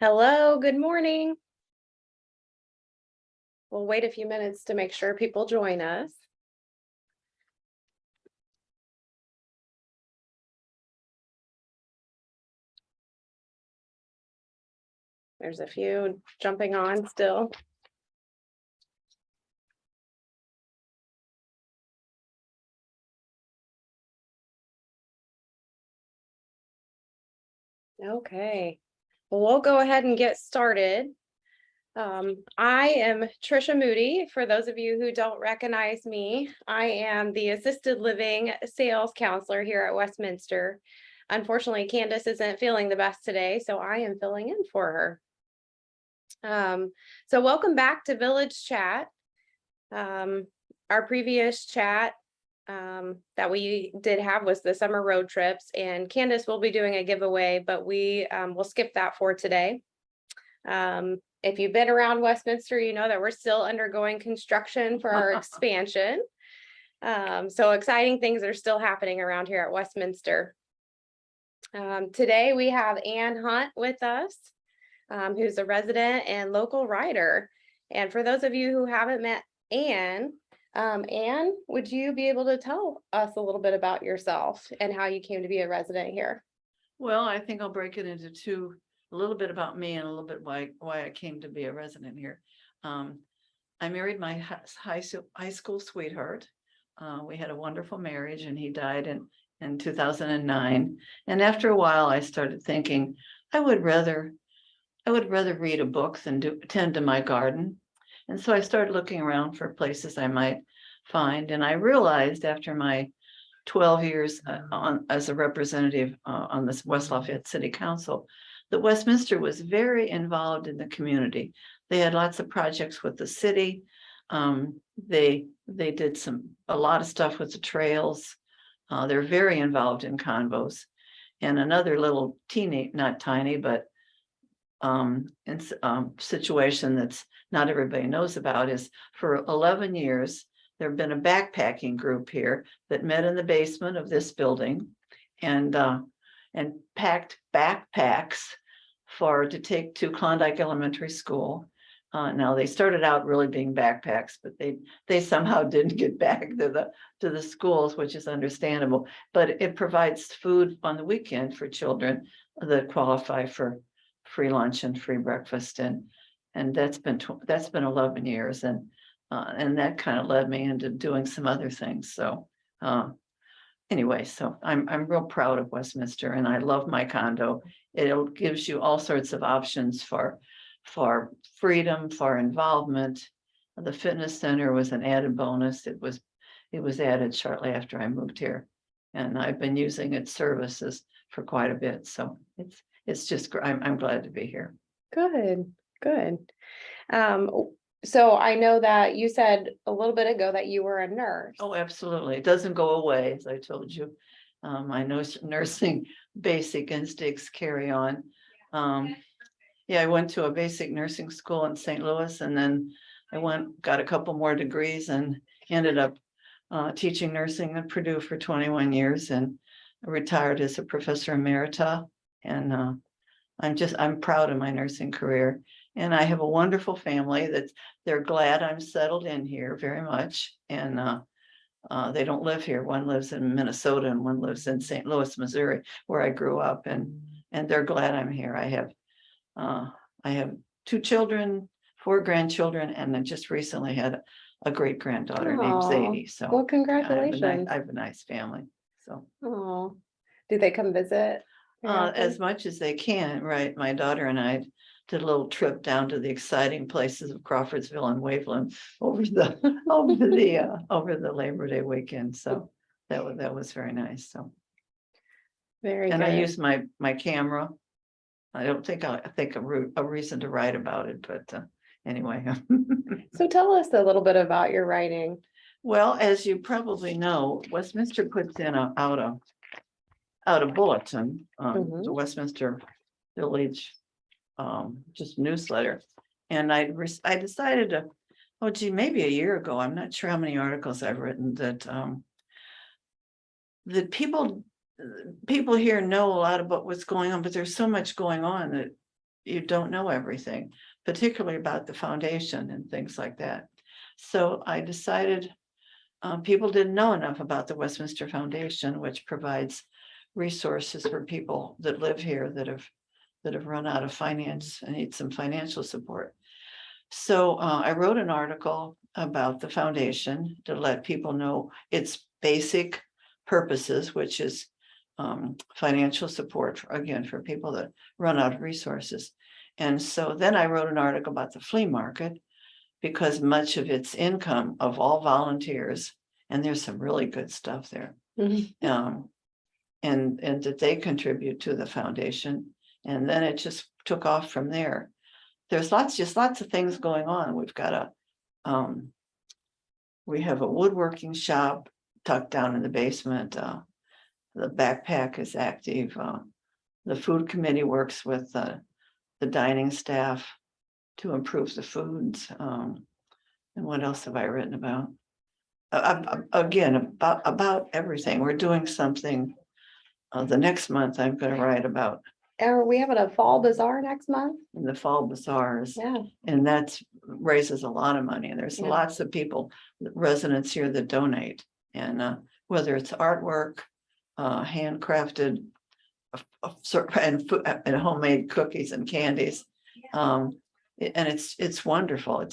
Hello, good morning. We'll wait a few minutes to make sure people join us. There's a few jumping on still. Okay, well, we'll go ahead and get started. I am Trisha Moody. For those of you who don't recognize me, I am the assisted living sales counselor here at Westminster. Unfortunately, Candace isn't feeling the best today, so I am filling in for her. So welcome back to Village Chat. Our previous chat that we did have was the summer road trips, and Candace will be doing a giveaway, but we will skip that for today. If you've been around Westminster, you know that we're still undergoing construction for our expansion. So exciting things are still happening around here at Westminster. Today we have Ann Hunt with us, who's a resident and local writer. And for those of you who haven't met Ann, Ann, would you be able to tell us a little bit about yourself and how you came to be a resident here? Well, I think I'll break it into two, a little bit about me and a little bit why I came to be a resident here. I married my high school sweetheart. We had a wonderful marriage, and he died in 2009. And after a while, I started thinking I would rather read a book than tend to my garden. And so I started looking around for places I might find. And I realized after my 12 years as a representative on this West Lafayette City Council, that Westminster was very involved in the community. They had lots of projects with the city. They did a lot of stuff with the trails. They're very involved in convos. And another little not tiny, but situation that's not everybody knows about is for 11 years, there have been a backpacking group here that met in the basement of this building and packed backpacks to take to Klondike Elementary School. Now they started out really being backpacks, but they somehow didn't get back to the schools, which is understandable. But it provides food on the weekend for children that qualify for free lunch and free breakfast, and that's been 11 years, and that kind of led me into doing some other things. So anyway, so I'm real proud of Westminster, and I love my condo. It gives you all sorts of options for freedom, for involvement. The fitness center was an added bonus. It was added shortly after I moved here, and I've been using its services for quite a bit. So it's just, I'm glad to be here. Good. So I know that you said a little bit ago that you were a nurse. Oh, absolutely. It doesn't go away, as I told you. I know nursing basic instincts carry on. I went to a basic nursing school in St. Louis, and then I got a couple more degrees and ended up teaching nursing at Purdue for 21 years, and I retired as a professor emerita. And I'm proud of my nursing career, and I have a wonderful family they're glad I'm settled in here very much. And they don't live here. One lives in Minnesota and one lives in St. Louis, Missouri, where I grew up, and they're glad I'm here. I have 2 children, 4 grandchildren, and I just recently had a great granddaughter named Zadie. So well, congratulations. I have a nice family. So do they come visit? As much as they can, right? My daughter and I did a little trip down to the exciting places of Crawfordsville and Waveland over the Labor Day weekend. So that was very nice. So very good. And I use my camera. I don't think I think a reason to write about it, but anyway. So tell us a little bit about your writing. Well, as you probably know, Westminster puts out a bulletin, the Westminster Village just newsletter. And I decided to, maybe a year ago, I'm not sure how many articles I've written, that people people here know a lot about what's going on, but there's so much going on that you don't know everything, particularly about the foundation and things like that. So I decided people didn't know enough about the Westminster Foundation, which provides resources for people that live here that have run out of finance and need some financial support. So I wrote an article about the foundation to let people know its basic purposes, which is financial support for people that run out of resources. And so then I wrote an article about the flea market, because much of its income of all volunteers, and there's some really good stuff there, and that they contribute to the foundation. And then it just took off from there. There's lots of things going on. We've got we have a woodworking shop tucked down in the basement. The backpack is active. The food committee works with the dining staff to improve the foods. And what else have I written about? Again, about everything. We're doing something. The next month I'm going to write about Are we having a fall bazaar next month? in the fall bazaars. Yeah. And that raises a lot of money. And there's Yeah. lots of people, residents here that donate. And whether it's artwork, handcrafted, and homemade cookies and candies. And it's wonderful.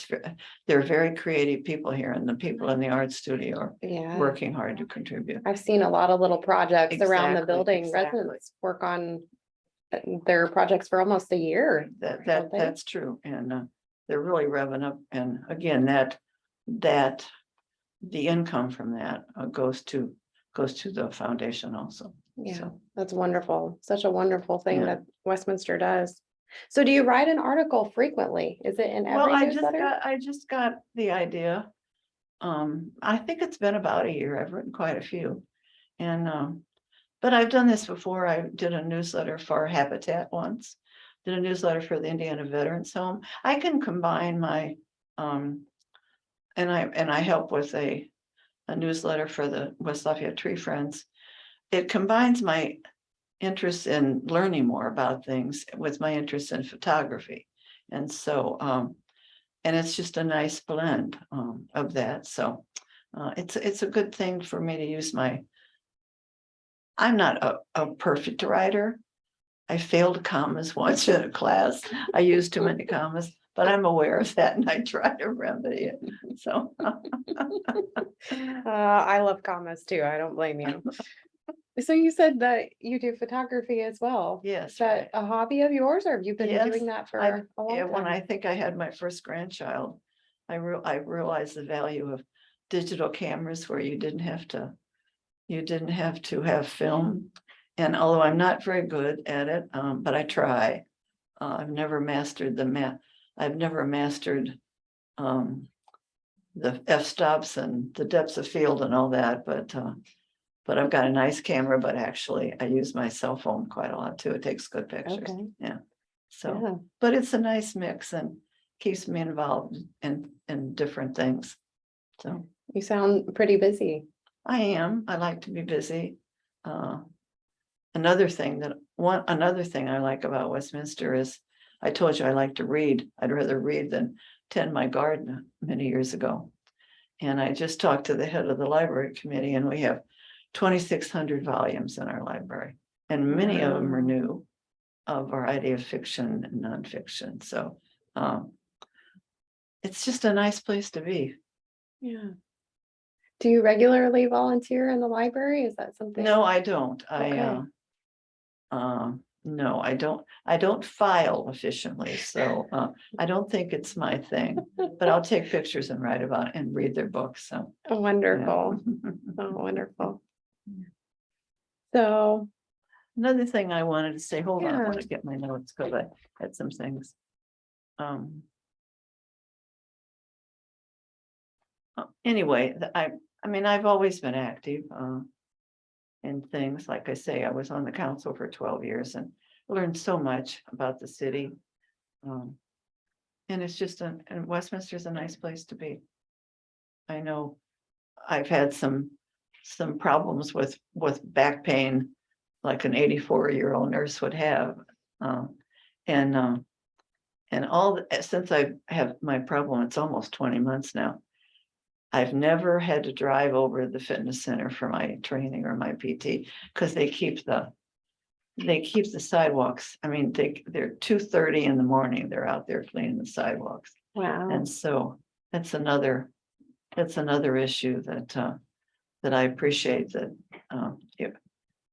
They're very creative people here, and the people in the art studio are Yeah. working hard to contribute. I've seen a lot of little projects around the Exactly, building. exactly. Residents work on their projects for almost a year. don't they? That's true. And they're really revving up. And again, that the income from that goes to the foundation also. Yeah, So, that's wonderful. Such a wonderful thing Yeah. that Westminster does. So do you write an article frequently? Is it in well, every I newsletter? just got the idea. I think it's been about a year. I've written quite a few. And but I've done this before. I did a newsletter for Habitat once, did a newsletter for the Indiana Veterans Home. I can combine my and I help with a newsletter for the West Lafayette Tree Friends. It combines my interest in learning more about things with my interest in photography. And so and it's just a nice blend of that. So it's a good thing for me to use my. I'm not a perfect writer. I failed commas once in a class. I used too many commas, but I'm aware of that and I try to remedy it. So I love commas too. I don't blame you. So you said that you do photography as well. yes, Is that a hobby of yours, or have you been Yes, doing that for I've- a long yeah, time? when I think I had my first grandchild, I realized the value of digital cameras where you didn't have to have film. And although I'm not very good at it, but I try. I've never mastered I've never mastered the f-stops and the depths of field and all that, but I've got a nice camera, but actually I use my cell phone quite a lot too. It takes good pictures. Okay. Yeah. So, Yeah. but it's a nice mix and keeps me involved in different things. So You sound pretty busy. I like to be busy. Another thing I like about Westminster is, I told you I like to read. I'd rather read than tend my garden many years ago. And I just talked to the head of the library committee, and we have 2,600 volumes in our library, and many of them are Wow. new, a variety of fiction and nonfiction. So it's just a nice place to be. Yeah. Do you regularly volunteer in the library? Is that something? No, I don't. Okay. No, I don't file efficiently, so I don't think it's my thing, but I'll take pictures and write about it and read their books. So Wonderful. yeah. Oh, wonderful. So, Another thing I wanted to say, hold on, I Yeah. want to get my notes because I had some things. Anyway, I mean, I've always been active in things. Like I say, I was on the council for 12 years and learned so much about the city. And it's just and Westminster's a nice place to be. I know I've had some problems with back pain like an 84-year-old nurse would have. And since I have my problem, it's almost 20 months now. I've never had to drive over to the fitness center for my training or my PT, because they keep the sidewalks. I mean, they're 2:30 in the morning, they're out there cleaning the sidewalks. Wow. And so that's another issue that I appreciate that,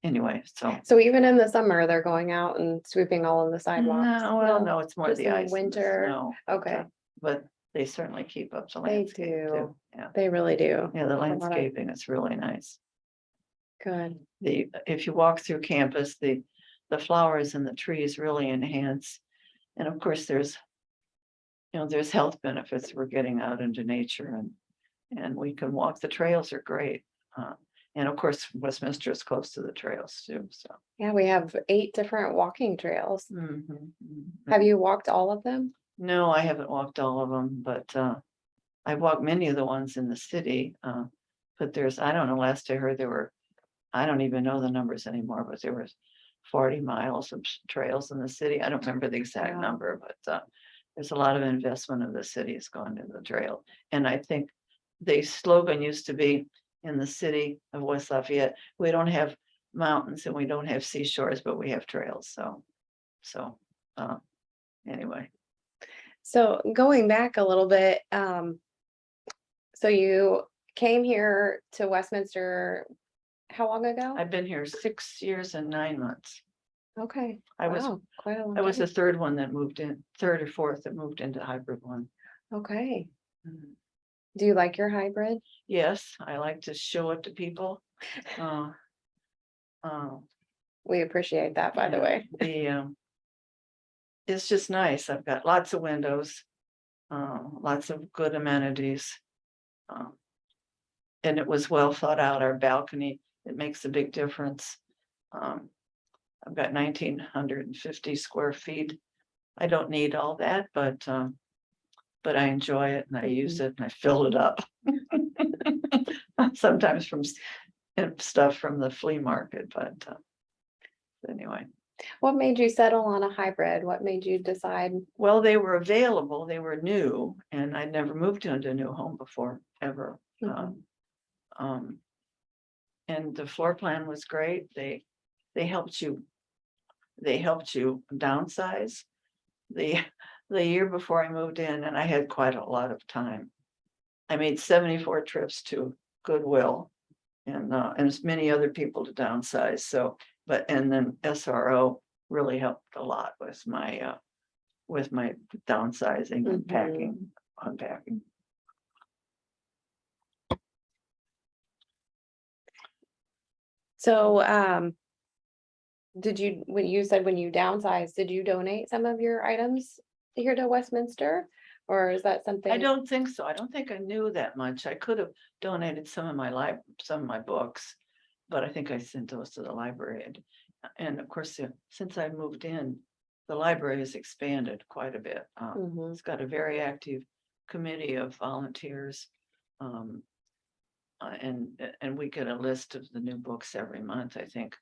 anyway, so. So even in the summer, they're going out and sweeping all of the sidewalks? No, well, no, it's more just the in ice and the winter? snow, Okay, but they certainly keep up the they landscape too. do. Yeah, They really do. yeah, the lot of- landscaping is really nice. Good. If you walk through campus, the flowers and the trees really enhance. And of course, there's health benefits. We're getting out into nature, and we can walk. The trails are great. And of course, Westminster is close to the trails too, so. Yeah, we have 8 different walking trails. Mhm, mhm. Have you walked all of them? No, I haven't walked all of them, but I've walked many of the ones in the city. But I don't know, last I heard I don't even know the numbers anymore, but there was 40 miles of trails in the city. I don't remember the exact Wow. number, but there's a lot of investment of the city is going to the trail. And I think the slogan used to be, in the city of West Lafayette, we don't have mountains and we don't have seashores, but we have trails. So anyway. So going back a little bit, so you came here to Westminster how long ago? I've been here 6 years and 9 months. Okay. I was Wow, quite a long I was the time. third one that moved in, third or fourth that moved into hybrid one. Okay. Mhm. Do you like your hybrid? Yes, I like to show it to people. Uh, uh, We appreciate that, by the and way. it's just nice. I've got lots of windows, lots of good amenities. And it was well thought out, our balcony, it makes a big difference. I've got 1,950 square feet. I don't need all that, but I enjoy it and I use it and I fill it up. Sometimes from stuff from the flea market, but anyway. What made you settle on a hybrid? What made you decide? Well, they were available, they were new, and I'd never moved into a new home before, ever. Mhm. And the floor plan was great. They helped you downsize. The year before I moved in, and I had quite a lot of time, I made 74 trips to Goodwill and as many other people to downsize. So, and then SRO really helped a lot with my downsizing and packing, unpacking. So, when you said when you downsized, did you donate some of your items here to Westminster? Or is that something? I don't think so. I don't think I knew that much. I could have donated some of my books, but I think I sent those to the library. And of course, since I moved in, the library has expanded quite a bit. Mhm. It's got a very active committee of volunteers. And we get a list of the new books every month. I think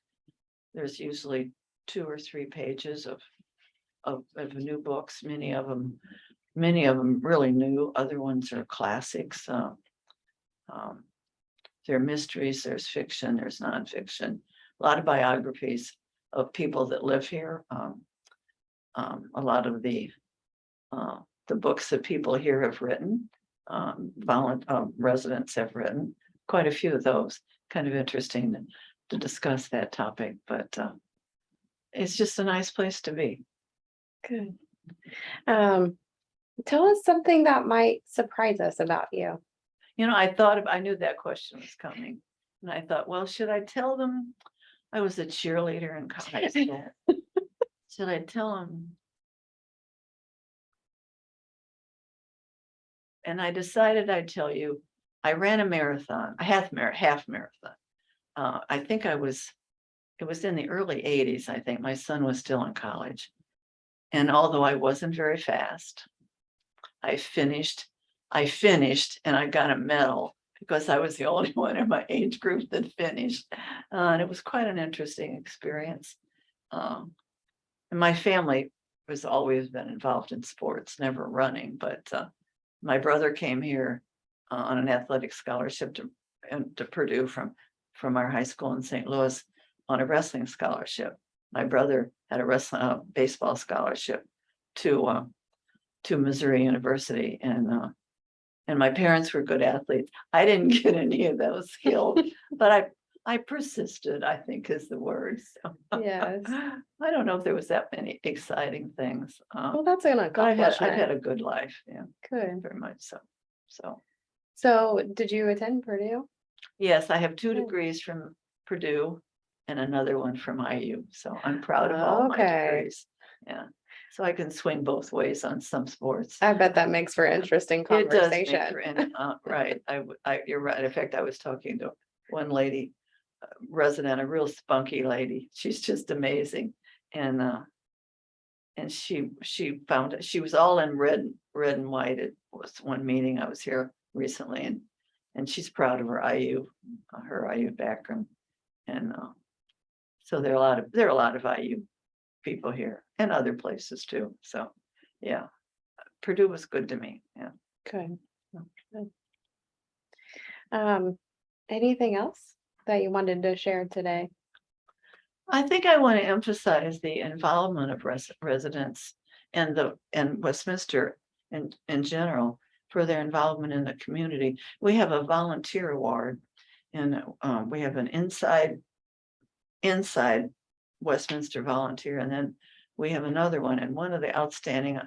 there's usually 2 or 3 pages of new books. Many of them really new. Other ones are classics. There are mysteries, there's fiction, there's nonfiction, a lot of biographies of people that live here. A lot of the books that people here have written, residents have written, quite a few of those. Kind of interesting to discuss that topic, but it's just a nice place to be. Good. Tell us something that might surprise us about you. I knew that question was coming. And I thought, well, should I tell them I was a cheerleader in high school? Should I tell them? And I decided I'd tell you, I ran a marathon, a half marathon. I think it was in the early 80s, I think. My son was still in college. And although I wasn't very fast, I finished and I got a medal because I was the only one in my age group that finished. And it was quite an interesting experience. And my family has always been involved in sports, never running, but my brother came here on an athletic scholarship to Purdue from our high school in St. Louis on a wrestling scholarship. My brother had a baseball scholarship to Missouri University, and my parents were good athletes. I didn't get any of those skills, but I persisted, I think is the word. So Yes. I don't know if there was that many exciting things. Well, that's an But I've had accomplishment. a good life, yeah, Good. very much so. So did you attend Purdue? Yes, I have 2 Good. degrees from Purdue and another one from IU, so I'm proud of all my Okay. degrees. Yeah, so I can swing both ways on some sports. I bet that makes for interesting It does make conversation. for, right, you're right. In fact, I was talking to one lady, resident, a real spunky lady. She's just amazing. And she found it, she was all in red and white. It was one meeting I was here recently, and she's proud of her IU background. And so there are a lot of IU people here and other places too. So yeah, Purdue was good to me. Yeah. Good. Good. Anything else that you wanted to share today? I think I want to emphasize the involvement of residents and Westminster in general for their involvement in the community. We have a volunteer award, and we have an inside Westminster volunteer, and then we have another one. And one of the outstanding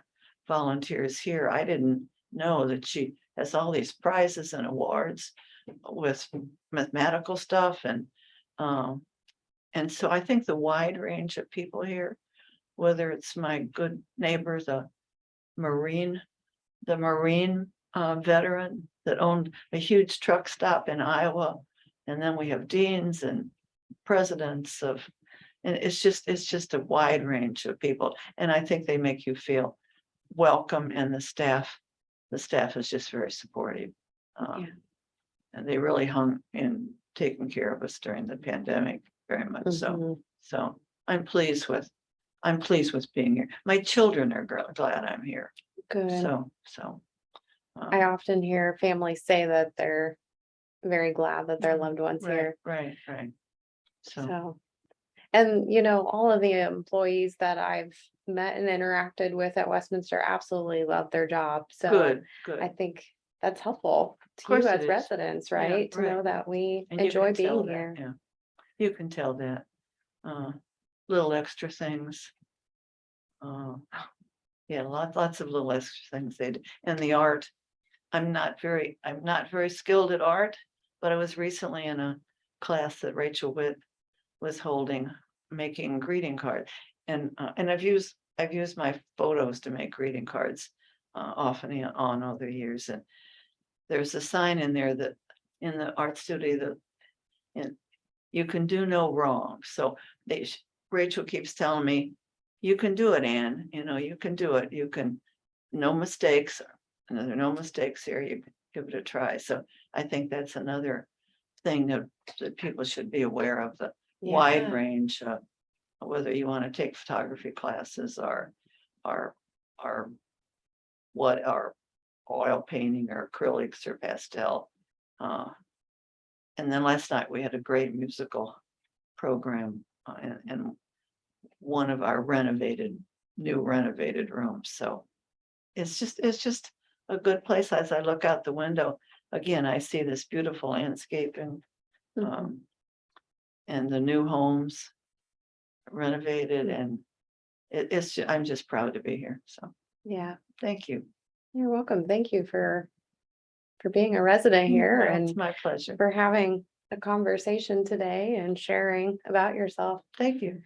volunteers here, I didn't know that she has all these prizes and awards with mathematical stuff, and so I think the wide range of people here, whether it's my good neighbor, the Marine veteran that owned a huge truck stop in Iowa, and then we have deans and presidents and it's just a wide range of people. And I think they make you feel welcome, and the staff is just very supportive. Yeah. And they really hung in taking care of us during the pandemic. Very much so. Mhm. So I'm pleased with being here. My children are glad I'm here. Good. So. I often hear families say that they're very glad that their loved one's here. Right. So, And all of the employees that I've met and interacted with at Westminster absolutely love their job. So good. I think that's helpful to course you it as is. residents, Yeah, right? To know right. that we And you enjoy can tell being that, here. yeah. You can tell that. Little extra things. Yeah, lots of little extra things they do. And the art, I'm not very skilled at art, but I was recently in a class that Rachel Witt was holding, making greeting cards. And I've used my photos to make greeting cards often on other years. And there's a sign in there that in the art studio that you can do no wrong. So Rachel keeps telling me, you can do it, Anne. You can do it. You can, no mistakes. And there are no mistakes here. You can give it a try. So I think that's another thing that people should be aware of, the wide Yeah. range, whether you want to take photography classes or what are oil painting or acrylics or pastel. And then last night we had a great musical program in one of our new renovated rooms. So it's just a good place. As I look out the window, again, I see this beautiful landscaping, Mhm. and the new homes renovated, and I'm just proud to be here. So Yeah. thank you. You're welcome. Thank you for being a resident here Well, and it's my pleasure. for having a conversation today and sharing about yourself. Thank you.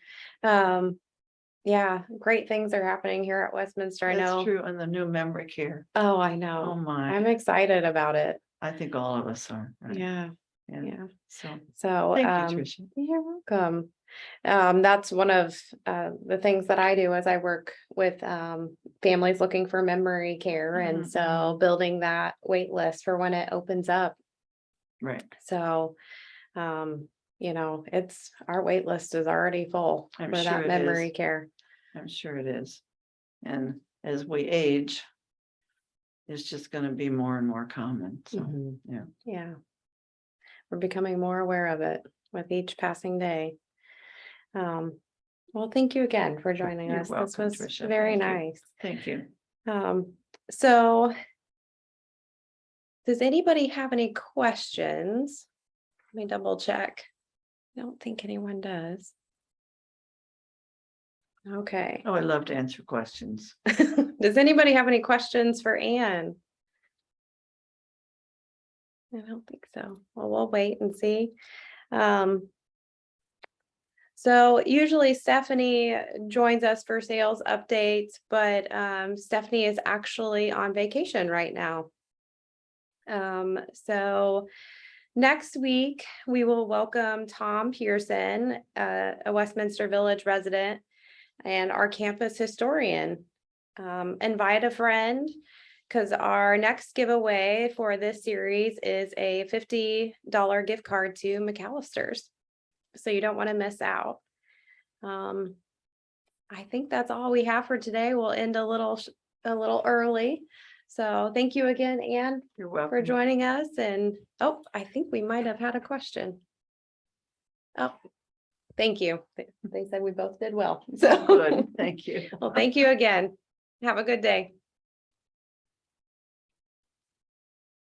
Yeah, great things are happening here at Westminster. I That's know. true. And the new memory care. Oh, I Oh know. my, I'm excited about it. I think all of us are. Right? Yeah. Yeah. Yeah. So thank you, Tricia. You're welcome. That's one of the things that I do as I work with families looking for memory care. And Mhm, so building that wait list for when it opens up Right. So, it's, our wait list is already full I'm for sure that it memory is. care. I'm sure it is. And as we age, it's just going to be more and more common. So, Mhm. yeah. Yeah. We're becoming more aware of it with each passing day. Well, thank you again for joining You're us. This welcome, was Tricia. very Thank you. nice. Thank you. So does anybody have any questions? Let me double check. I don't think anyone does. Okay. Oh, I love to answer questions. Does anybody have any questions for Anne? I don't think so. Well, we'll wait and see. So usually Stephanie joins us for sales updates, but Stephanie is actually on vacation right now. So next week we will welcome Tom Pearson, a Westminster Village resident and our campus historian. Invite a friend, because our next giveaway for this series is a $50 gift card to McAllister's. So you don't want to miss out. I think that's all we have for today. We'll end a little early. So thank you again, Anne, You're for welcome. joining us. And I think we might have had a question. Oh, thank you. They said we both did well. So Good. Thank you. well, thank you again. Have a good day.